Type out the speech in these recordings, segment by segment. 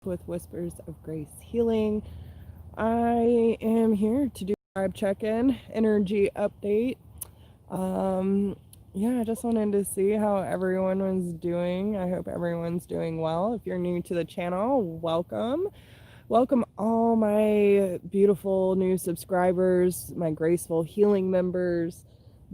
with Whispers of Grace Healing. I am here to do a vibe check-in, energy update. Um, yeah, I just wanted to see how everyone was doing. I hope everyone's doing well. If you're new to the channel, welcome. Welcome all my beautiful new subscribers, my graceful healing members,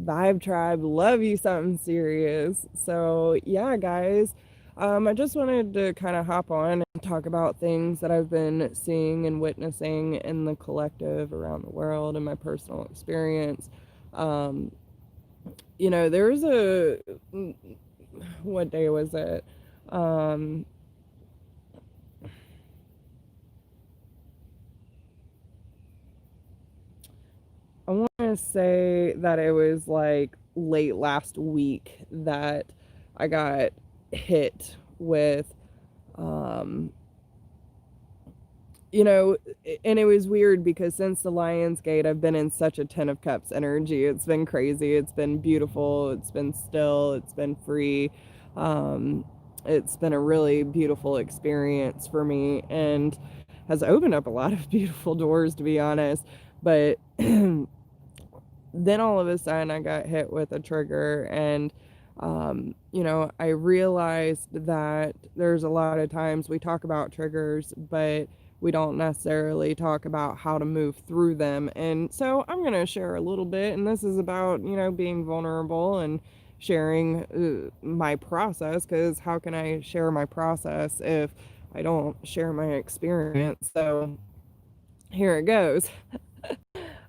Vibe Tribe. Love you something serious. So, yeah, guys, I just wanted to kind of hop on and talk about things that I've been seeing and witnessing in the collective around the world and my personal experience. Um, there was what day was it? Um, I want to say that it was like late last week that I got hit with, um, you know, and it was weird because since the Lion's Gate, I've been in such a Ten of Cups energy. It's been crazy. It's been beautiful. It's been still. It's been free. Um, it's been a really beautiful experience for me and has opened up a lot of beautiful doors, to be honest. But then all of a sudden I got hit with a trigger and I realized that there's a lot of times we talk about triggers, but we don't necessarily talk about how to move through them. And so I'm going to share a little bit, and this is about, being vulnerable and sharing my process, because how can I share my process if I don't share my experience? So here it goes.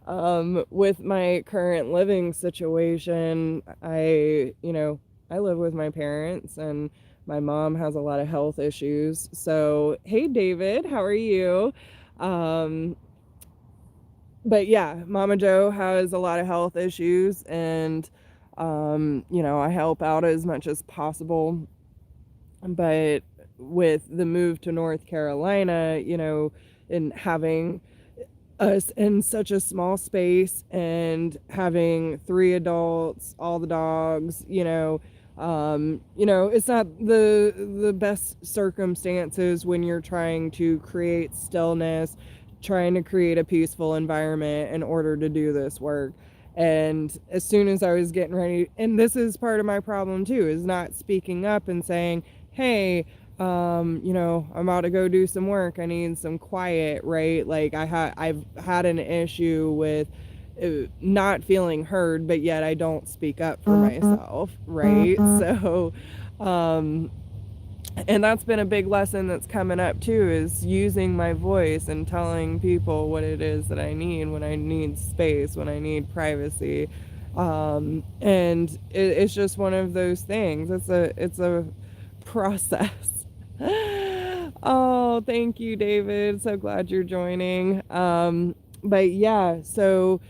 With my current living situation, I live with my parents and my mom has a lot of health issues. So, hey, David, how are you? Um, but yeah, Mama Joe has a lot of health issues and, I help out as much as possible. But with the move to North Carolina, and having us in such a small space and having three adults, all the dogs, it's not the best circumstances when you're trying to create stillness, trying to create a peaceful environment in order to do this work. And as soon as I was getting ready, and this is part of my problem too, is not speaking up and saying, hey, I'm about to go do some work. I need some quiet, right? Like I've had an issue with not feeling heard, but yet I don't speak up for myself, right? So, and that's been a big lesson that's coming up too, is using my voice and telling people what it is that I need when I need space, when I need privacy. And it's just one of those things. It's a process. Oh, thank you, David. So glad you're joining. But yeah, so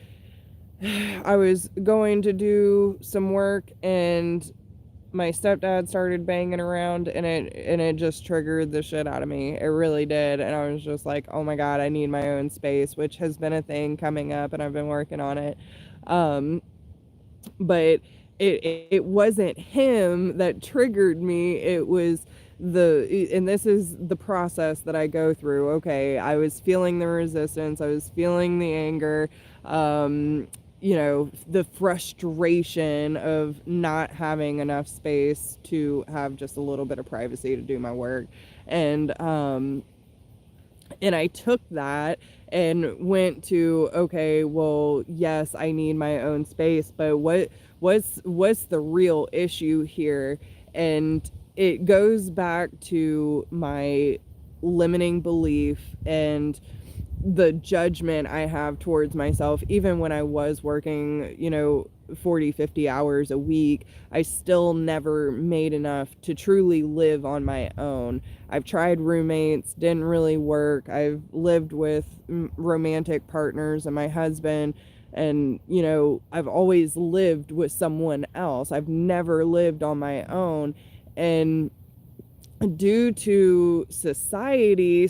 I was going to do some work and my stepdad started banging around and it just triggered the shit out of me. It really did. And I was just like, oh my God, I need my own space, which has been a thing coming up and I've been working on it. But it wasn't him that triggered me. It was and this is the process that I go through. Okay, I was feeling the resistance, I was feeling the anger, the frustration of not having enough space to have just a little bit of privacy to do my work. And I took that and went to, okay, well, yes, I need my own space, but what's the real issue here? And it goes back to my limiting belief and the judgment I have towards myself. Even when I was working, 40, 50 hours a week, I still never made enough to truly live on my own. I've tried roommates, didn't really work. I've lived with romantic partners and my husband, and I've always lived with someone else. I've never lived on my own. And due to society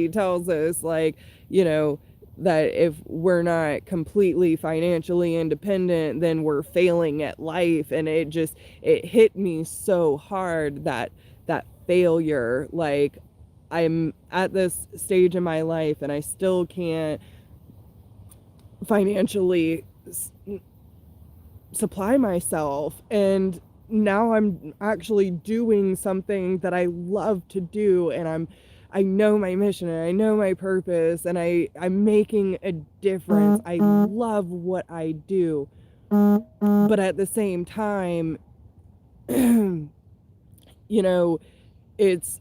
tells us, like, that if we're not completely financially independent, then we're failing at life. And it hit me so hard, that failure. Like, I'm at this stage in my life and I still can't financially supply myself. And now I'm actually doing something that I love to do, and I know my mission and I know my purpose, and I'm making a difference. I love what I do. But at the same time, you know, it's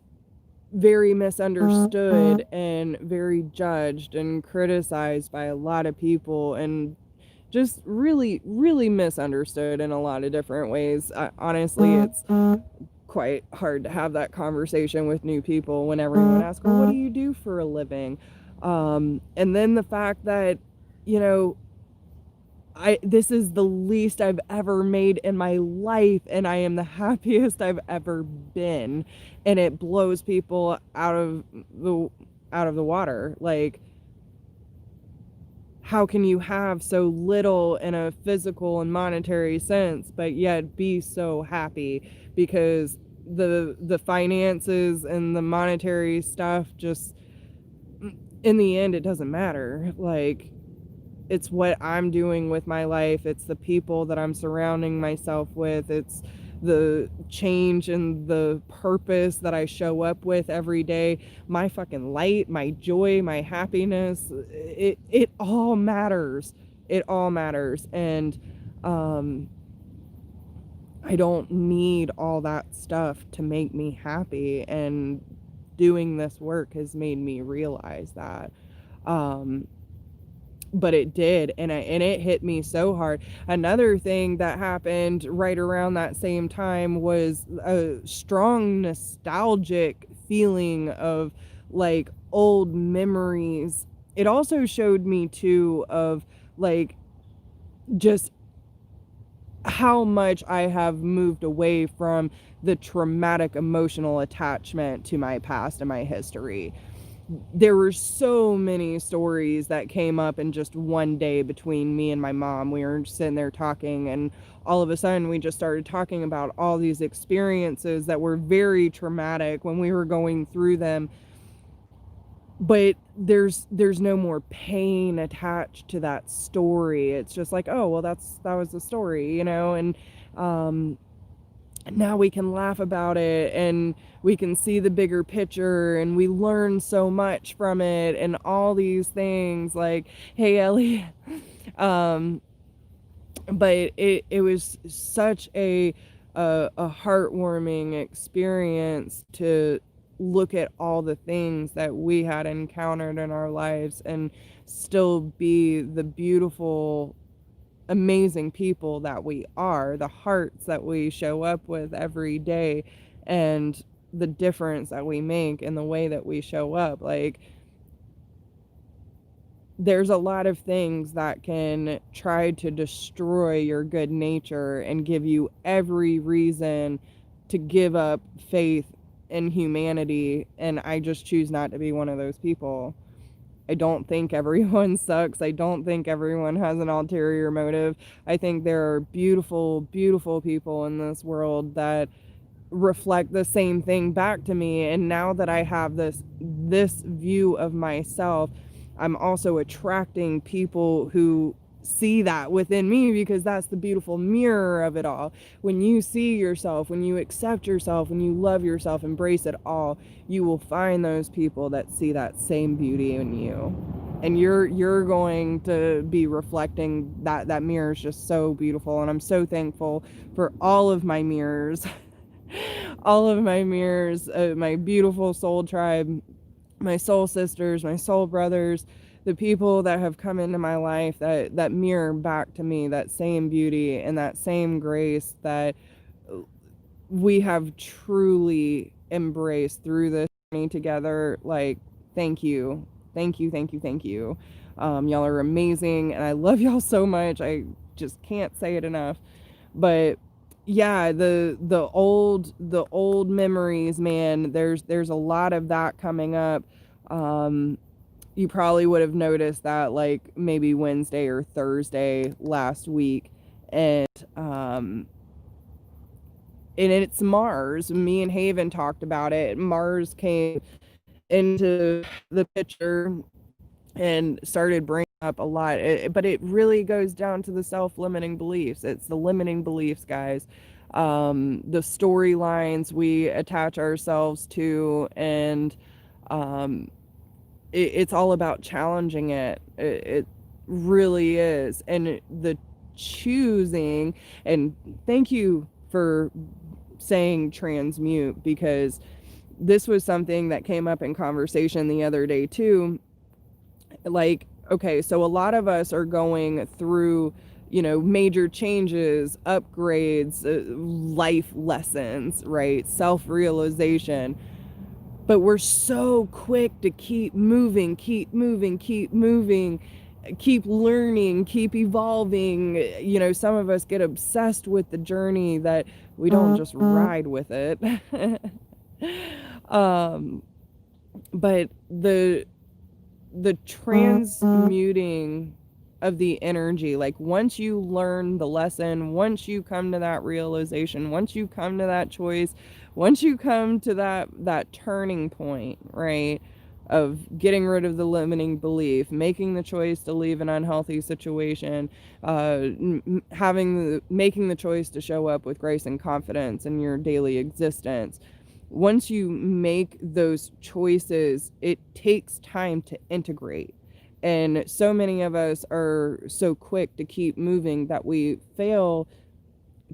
very misunderstood and very judged and criticized by a lot of people, and just really, really misunderstood in a lot of different ways. Honestly, it's quite hard to have that conversation with new people when everyone asks, well, what do you do for a living? And then the fact that, you know, this is the least I've ever made in my life, and I am the happiest I've ever been, and it blows people out of the water. Like, how can you have so little in a physical and monetary sense, but yet be so happy? Because the finances and the monetary stuff, just in the end, it doesn't matter. Like, it's what I'm doing with my life. It's the people that I'm surrounding myself with. It's the change and the purpose that I show up with every day. My fucking light, my joy, my happiness. It all matters. It all matters. And I don't need all that stuff to make me happy. And doing this work has made me realize that. But it did, and it hit me so hard. Another thing that happened right around that same time was a strong nostalgic feeling of like old memories. It also showed me too of like just how much I have moved away from the traumatic emotional attachment to my past and my history. There were so many stories that came up in just one day between me and my mom. We were sitting there talking, and all of a sudden we just started talking about all these experiences that were very traumatic when we were going through them. But there's no more pain attached to that story. It's just like, oh well, that was the story, you know. And now we can laugh about it, and we can see the bigger picture, and we learn so much from it, and all these things. Like, hey Ellie. um but it was such a heartwarming experience to look at all the things that we had encountered in our lives and still be the beautiful, amazing people that we are, the hearts that we show up with every day, and the difference that we make in the way that we show up. Like, there's a lot of things that can try to destroy your good nature and give you every reason to give up faith in humanity, and I just choose not to be one of those people. I don't think everyone sucks. I don't think everyone has an ulterior motive. I think there are beautiful, beautiful people in this world that reflect the same thing back to me. And now that I have this view of myself, I'm also attracting people who see that within me, because that's the beautiful mirror of it all. When you see yourself, when you accept yourself, when you love yourself, embrace it all, you will find those people that see that same beauty in you. And you're going to be reflecting that mirror is just so beautiful. And I'm so thankful for all of my mirrors. All of my mirrors, my beautiful soul tribe, my soul sisters, my soul brothers, the people that have come into my life that mirror back to me that same beauty and that same grace that we have truly embraced through this journey together. Like, thank you. Thank you, thank you, thank you. Y'all are amazing, and I love y'all so much. I just can't say it enough. But yeah, the old memories, man, there's a lot of that coming up. You probably would have noticed that like maybe Wednesday or Thursday last week. And and it's Mars. Me and Haven talked about it. Mars came into the picture and started bringing up a lot. But it really goes down to the self-limiting beliefs. It's the limiting beliefs, guys. The storylines we attach ourselves to, and it's all about challenging it. It really is. And the choosing, and thank you for saying transmute, because this was something that came up in conversation the other day too. Like, okay, so a lot of us are going through, major changes, upgrades, life lessons, right? Self-realization. But we're so quick to keep moving, keep moving, keep moving, keep learning, keep evolving. Some of us get obsessed with the journey that we don't just ride with it. But the transmuting of the energy, like once you learn the lesson, once you come to that realization, once you come to that choice, once you come to that turning point, right, of getting rid of the limiting belief, making the choice to leave an unhealthy situation, making the choice to show up with grace and confidence in your daily existence. Once you make those choices, it takes time to integrate. And so many of us are so quick to keep moving that we fail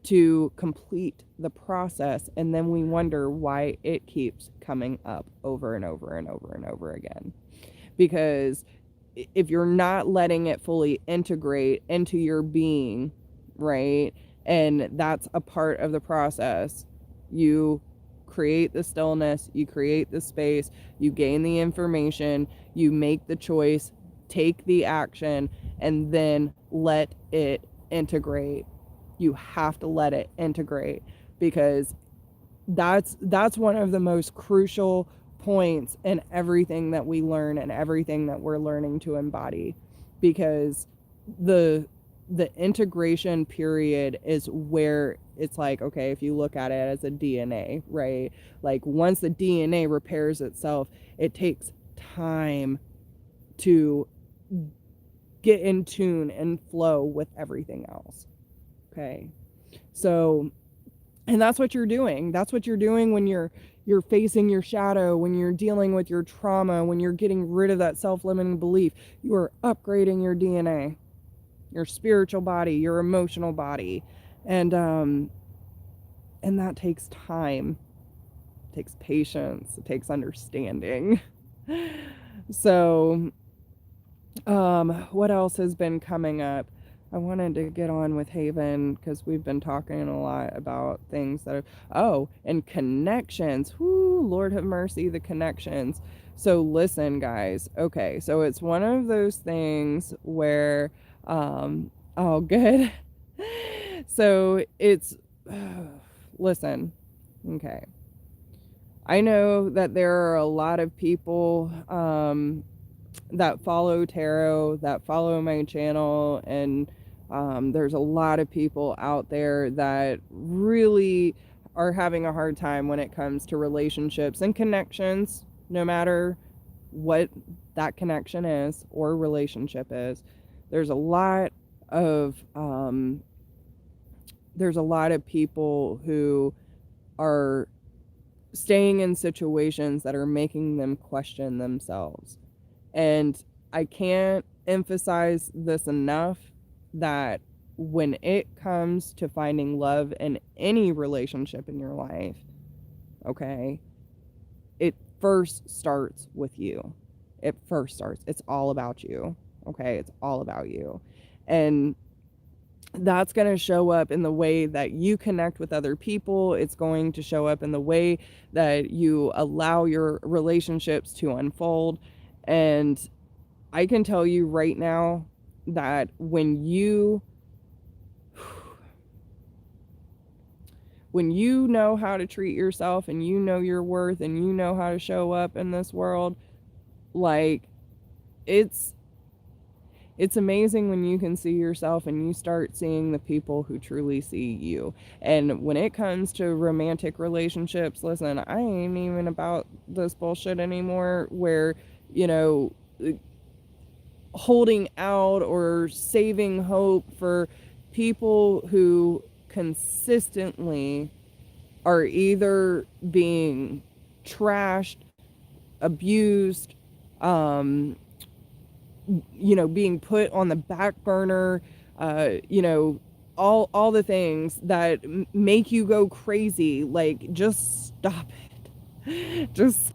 to complete the process, and then we wonder why it keeps coming up over and over and over and over again. Because if you're not letting it fully integrate into your being, right, and that's a part of the process, you create the stillness, you create the space, you gain the information, you make the choice, take the action, and then let it integrate. You have to let it integrate, because that's one of the most crucial points in everything that we learn and everything that we're learning to embody. Because the integration period is where it's like, okay, if you look at it as a DNA, right? Like once the DNA repairs itself, it takes time to get in tune and flow with everything else. Okay. So, and that's what you're doing. That's what you're doing when you're facing your shadow, when you're dealing with your trauma, when you're getting rid of that self-limiting belief. You are upgrading your DNA, your spiritual body, your emotional body. And that takes time. It takes patience. It takes understanding. So, what else has been coming up? I wanted to get on with Haven because we've been talking a lot about things that are, and connections. Whoo, Lord have mercy, the connections. So listen, guys. Okay, so it's one of those things where, good. So it's, listen, okay. I know that there are a lot of people, that follow tarot, that follow my channel, and there's a lot of people out there that really are having a hard time when it comes to relationships and connections, no matter what that connection is or relationship is. There's a lot of people who are staying in situations that are making them question themselves. And I can't emphasize this enough, that when it comes to finding love in any relationship in your life, okay, it first starts with you. It first starts. It's all about you. Okay, it's all about you. And that's going to show up in the way that you connect with other people. It's going to show up in the way that you allow your relationships to unfold. And I can tell you right now that when you know how to treat yourself, and you know your worth, and you know how to show up in this world, like it's It's amazing when you can see yourself and you start seeing the people who truly see you. And when it comes to romantic relationships, listen, I ain't even about this bullshit anymore where, you know, holding out or saving hope for people who consistently are either being trashed, abused, um, being put on the back burner, all the things that make you go crazy. Like, just stop it. Just,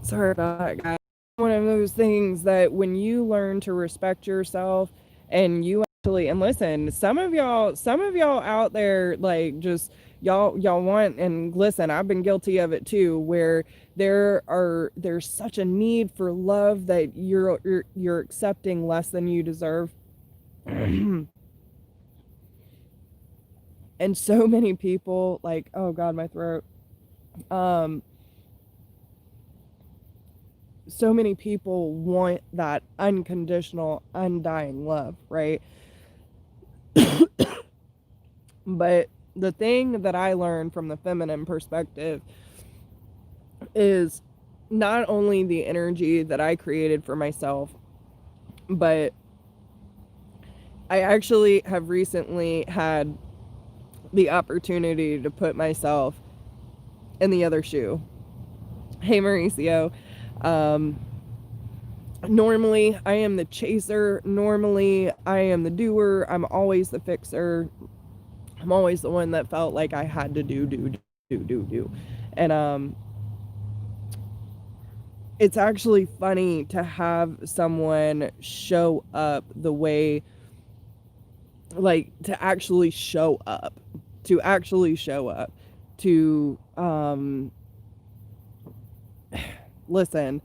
sorry about that, guys. One of those things that when you learn to respect yourself and you actually, and listen, some of y'all out there, like, just y'all want, and listen, I've been guilty of it too, where there's such a need for love that you're accepting less than you deserve. And so many people, like, oh god, my throat. um so many people want that unconditional, undying love, right? But the thing that I learned from the feminine perspective is not only the energy that I created for myself, but I actually have recently had the opportunity to put myself in the other shoe. Hey, Mauricio. Um, Normally, I am the chaser. Normally, I am the doer. I'm always the fixer. I'm always the one that felt like I had to do. And it's actually funny to have someone show up the way, like, to actually show up, to listen.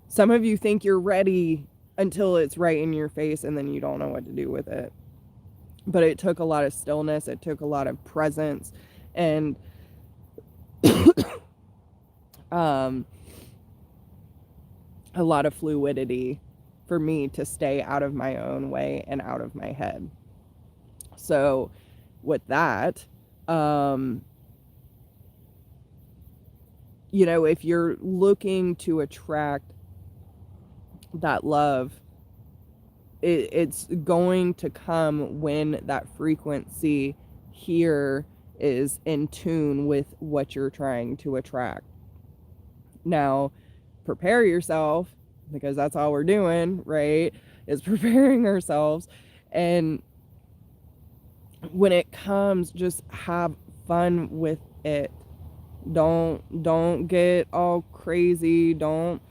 Some of you think you're ready until it's right in your face and then you don't know what to do with it. But it took a lot of stillness, it took a lot of presence, and a lot of fluidity for me to stay out of my own way and out of my head. So with that, if you're looking to attract that love, it's going to come when that frequency here is in tune with what you're trying to attract. Now, prepare yourself, because that's all we're doing, right? Is preparing ourselves. And when it comes, just have fun with it. Don't get all crazy. Don't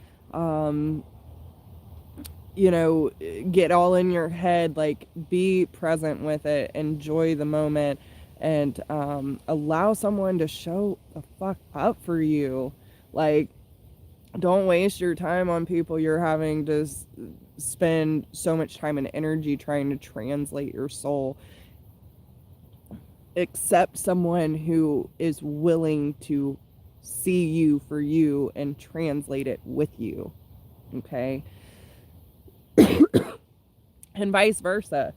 get all in your head. Like, be present with it, enjoy the moment, and allow someone to show the fuck up for you. Like, don't waste your time on people you're having to spend so much time and energy trying to translate your soul. Accept someone who is willing to see you for you and translate it with you. Okay? And vice versa.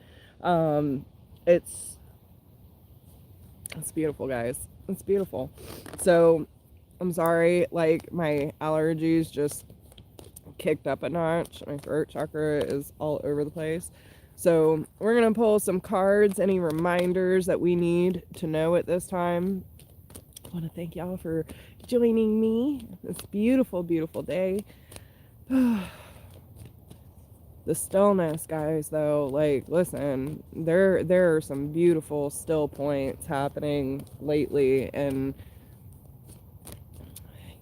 It's beautiful, guys. It's beautiful. So I'm sorry, like, my allergies just kicked up a notch. My throat chakra is all over the place. So we're gonna pull some cards, any reminders that we need to know at this time. I want to thank y'all for joining me this beautiful, beautiful day. The stillness, guys, though, like, listen, there are some beautiful still points happening lately, and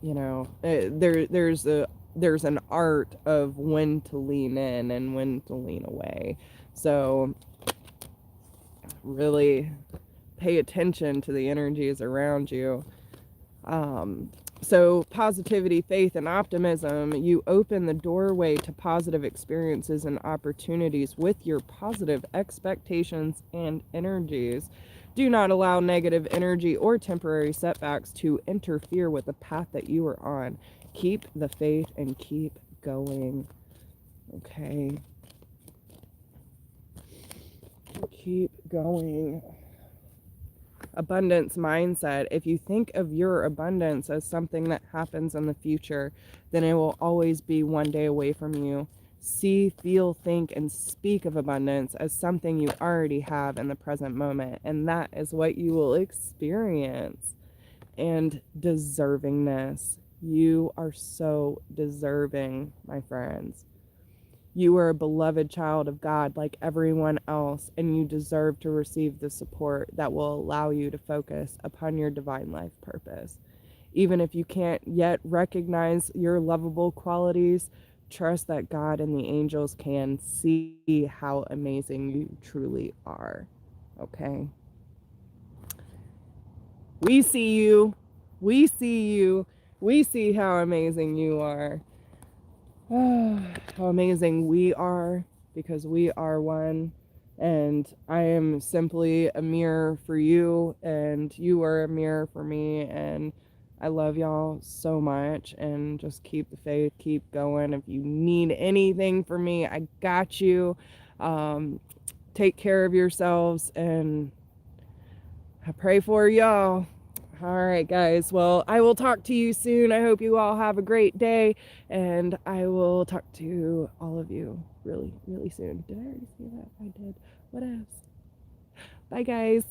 there's an art of when to lean in and when to lean away. So really pay attention to the energies around you. So positivity, faith, and optimism, you open the doorway to positive experiences and opportunities with your positive expectations and energies. Do not allow negative energy or temporary setbacks to interfere with the path that you are on. Keep the faith and keep going. Okay. keep going. Abundance mindset. If you think of your abundance as something that happens in the future, then it will always be one day away from you. See, feel, think, and speak of abundance as something you already have in the present moment, and that is what you will experience. And deservingness. You are so deserving, my friends. You are a beloved child of God like everyone else, and you deserve to receive the support that will allow you to focus upon your divine life purpose. Even if you can't yet recognize your lovable qualities, trust that God and the angels can see how amazing you truly are. Okay? We see you. We see you. We see how amazing you are. How amazing we are, because we are one, and I am simply a mirror for you, and you are a mirror for me, and I love y'all so much, and just keep the faith, keep going. If you need anything from me, I got you. Take care of yourselves, and I pray for y'all. All right, guys. Well, I will talk to you soon. I hope you all have a great day, and I will talk to all of you really, really soon. Did I already say that? I did. What else? Bye, guys.